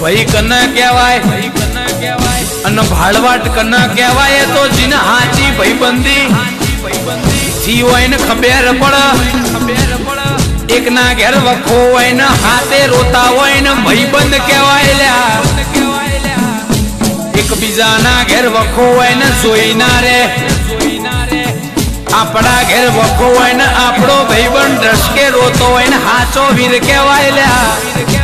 भाई कन्ना कहवाय अन भाड़वाट कन्ना कहवाय तो जिन हाची भाईबंदी जी होय न खबर पड़ एक ना घर वखो होय न हाथे रोता होय न भाईबंद कहवाय ल्या एक बीजा ना घर वखो होय न जोई ना रे आपड़ा घर वखो होय न आपड़ो भाईबंद रस के रोतो होय न हाचो वीर कहवाय ल्या।